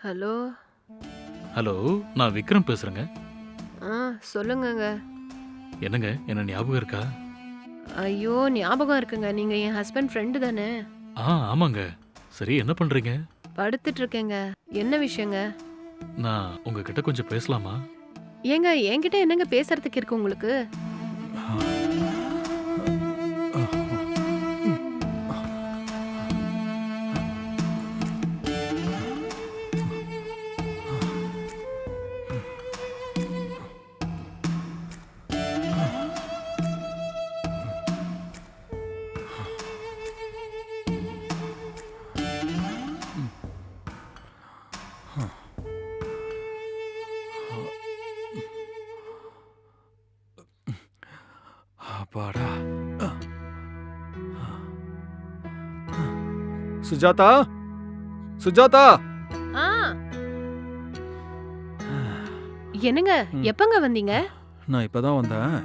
Hello. Hello, நான் விக்ரம் பேசுறேங்க. ஆ சொல்லுங்கங்க. என்னங்க, என்ன ஞாபகம் இருக்கா? ஐயோ! ஞாபகம் இருக்குங்க. நீங்க என் ஹஸ்பண்ட் ஃப்ரெண்டு தானே? ஆமாங்க. சரி, என்ன பண்றீங்க? படுத்துட்டு இருக்கேங்க. என்ன விஷயங்க? நான் உங்ககிட்ட கொஞ்சம் பேசலாமா? ஏங்க என்கிட்ட என்னங்க பேசுறதுக்கு இருக்கு உங்களுக்கு? அப்பாடா. சுஜாதா, சுஜாதா. ஆ என்னங்க ம். எப்பங்க வந்தீங்க? நான் இப்பதான் வந்தேன்.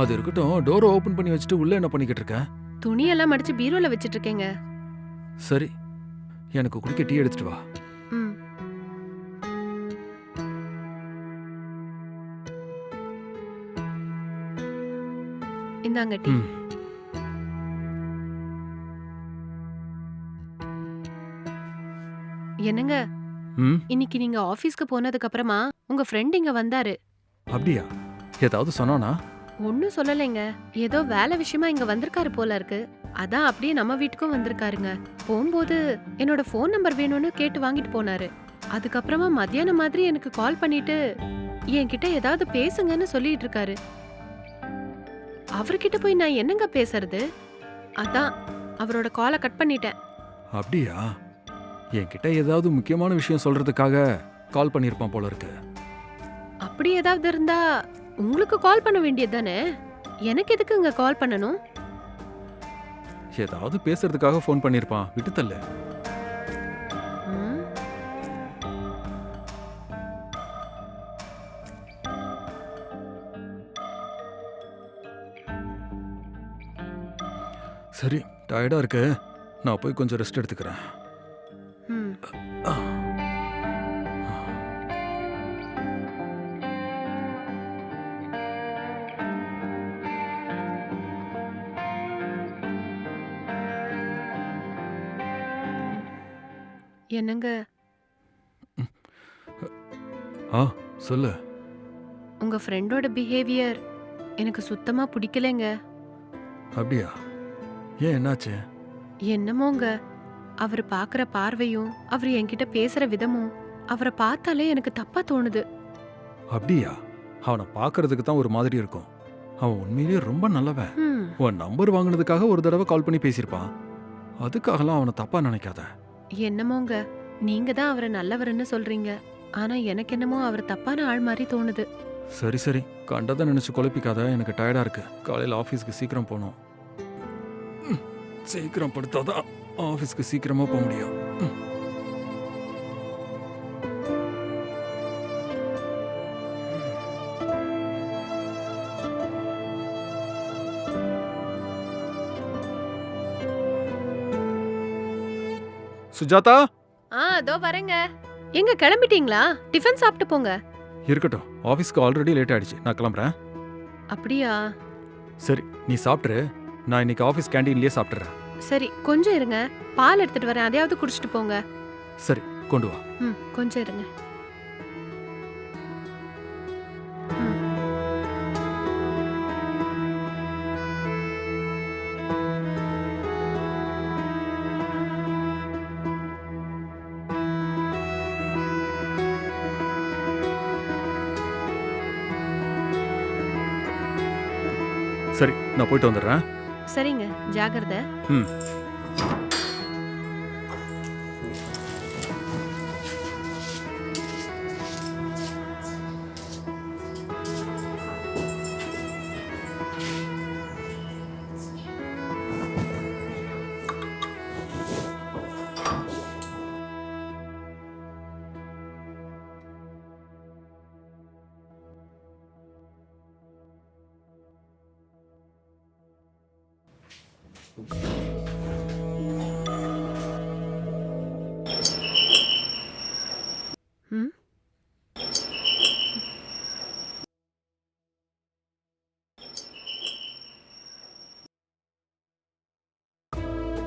அது இருக்கட்டும், டோரை ஓபன் பண்ணி வச்சுட்டு உள்ள என்ன பண்ணிக்கிட்டு இருக்க? துணியெல்லாம் மடிச்சு பீரோல வச்சிட்டு இருக்கேங்க. சரி, எனக்கு குடிக்க டீ எடுத்துட்டு வா. ம். இந்தாங்க டீ. ம். என்னங்க ம். இன்னைக்கு நீங்க ஆபீஸ்க்கு போனதுக்கு அப்புறமா உங்க ஃப்ரெண்ட் இங்க வந்தாரு. அப்படியா? ஏதாவது சொன்னானா? ஒன்னும் சொல்லலைங்க. ஏதோ வேலை விஷயமா இங்க வந்திருக்காரு போல இருக்கு. அதான் அப்படியே நம்ம வீட்டுக்கும் வந்திருக்காருங்க. போகும்போது என்னோட ஃபோன் நம்பர் வேணும்னு கேட்டு வாங்கிட்டு போனாரு. அதுக்கப்புறமா மத்தியானம் மாதிரி எனக்கு கால் பண்ணிட்டு என்கிட்ட ஏதாவது பேசுங்கன்னு சொல்லிட்டு இருக்காரு. அவர்கிட்ட போய் நான் என்னங்க பேசுறது? அதான் அவரோட காலை கட் பண்ணிட்டேன். அப்படியா? என்கிட்ட ஏதாவது முக்கியமான விஷயம் சொல்றதுக்காக கால் பண்ணிருப்பான் போல இருக்கு. அப்படி ஏதாவது இருந்தா உங்களுக்கு கால் பண்ண வேண்டியது தானே? எனக்கு எதுக்குங்க கால் பண்ணணும்? ஏதாவது பேசுறதுக்காக ஃபோன் பண்ணிருப்பான். விட்டு தள்ளு. ம்? சரி, டயர்டா இருக்கு. நான் போய் கொஞ்சம் ரெஸ்ட் எடுத்துக்கிறேன். ம். என்னங்க ஆ, சொல்லு. உங்க ஃப்ரெண்டோட பிஹேவியர் எனக்கு சுத்தமா பிடிக்கலைங்க. அப்படியா? ஏன், என்னாச்சு? என்னமோங்க அவர் பார்க்குற பார்வையும் அவர் என்கிட்ட பேசுற விதமும் அவரை பார்த்தாலே எனக்கு தப்பா தோணுது. அப்படியா? அவனை பார்க்கறதுக்கு தான் ஒரு மாதிரி இருக்கும். அவன் உண்மையிலேயே ரொம்ப நல்லவன். ம். உன் நம்பர் வாங்கினதுக்காக ஒரு தடவை கால் பண்ணி பேசியிருப்பான். அதுக்காகலாம் அவனை தப்பா நினைக்காத. என்னமோங்க நீங்க தான் அவரை நல்லவர்னு சொல்றீங்க. ஆனா எனக்கு என்னமோ அவர் தப்பான ஆள் மாதிரி தோணுது. சரி சரி, கண்டதை நினைச்சு குழப்பிக்காத. எனக்கு டயர்டா இருக்கு. காலையில் ஆஃபீஸ்க்கு சீக்கிரம் போகணும். சீக்கிரம் படுத்தாதான் ஆஃபீஸ்க்கு சீக்கிரமா போக முடியும். சுஜாதா, அதோ வரேங்க. எங்க கிளம்பிட்டீங்களா? டிஃபன் சாப்பிட்டு போங்க. இருக்கட்டும். ஆஃபீஸ்க்கு ஆல்ரெடி லேட் ஆயிடுச்சு. நான் கிளம்புறேன். அப்படியா? சரி, நீ சாப்பிட்டுரு. நான் இன்னைக்கு ஆஃபீஸ் கேண்டீன்லயே சாப்பிட்டுறேன். சரி கொஞ்சம் இருங்க. பால் எடுத்துட்டு வரேன். அதையாவது குடிச்சிட்டு போங்க. சரி, கொண்டு வா. ம் கொஞ்சம் இருங்க. ம். சரி, நான் போயிட்டு வந்துடுறேன். சரிங்க ஜாகிரதை. ம்.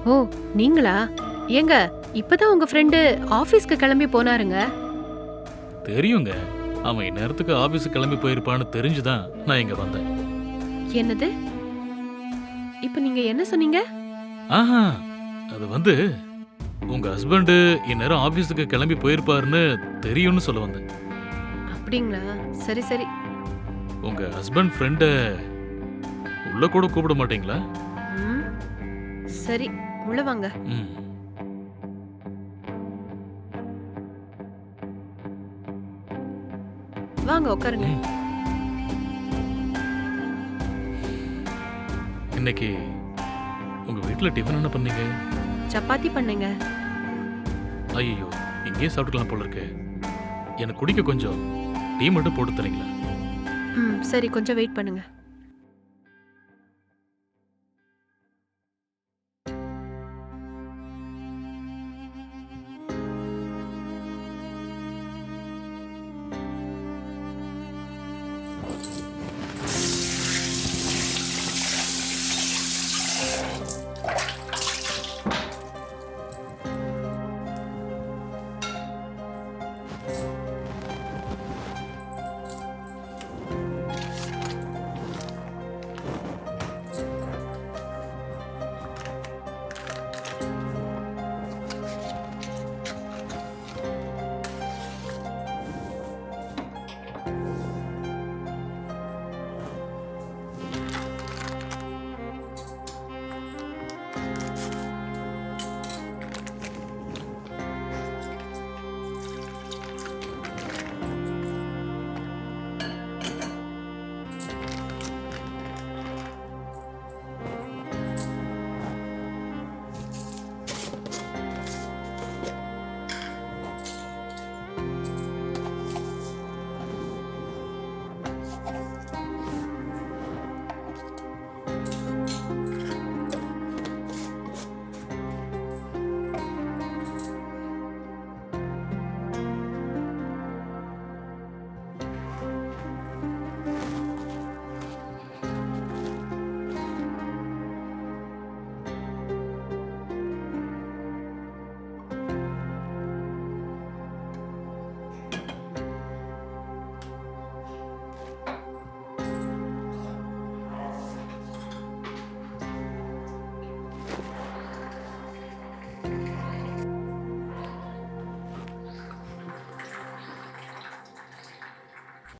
ஓ நீங்களா? ஏங்க இப்பதான் உங்க ஃப்ரெண்டு ஆபீஸ்க்கு கிளம்பி போனாருங்க. தெரியுங்க. அவன் இந்நேரத்துக்கு ஆபீஸுக்கு கிளம்பி போயிருப்பான்னு தெரிஞ்சுதான் நான் இங்க வந்தேன். என்னது? இப்ப நீங்க என்ன சொன்னீங்க? ஆஹா, அது வந்து உங்க ஹஸ்பண்ட் இந்நேரம் ஆபீஸுக்கு கிளம்பி போயிருப்பாருன்னு தெரியும்னு சொல்ல வந்தேன். அப்படிங்களா? சரி சரி. உங்க ஹஸ்பண்ட் ஃப்ரெண்ட உள்ள கூட கூப்பிட மாட்டீங்களா? ம், சரி உள்ள வாங்க. ம். வாங்க உட்காருங்க. ம். இன்னைக்கு உங்க வீட்ல டிஃபன் என்ன பண்ணீங்க? சப்பாத்தி பண்ணேங்க. ஐயோ, இங்கேயே சாப்பிட்டுக்கலாம் போல இருக்கு. எனக்கு குடிக்க கொஞ்சம் டீ மட்டும் போட்டு தரீங்களா? ம், சரி கொஞ்சம் வெயிட் பண்ணுங்க.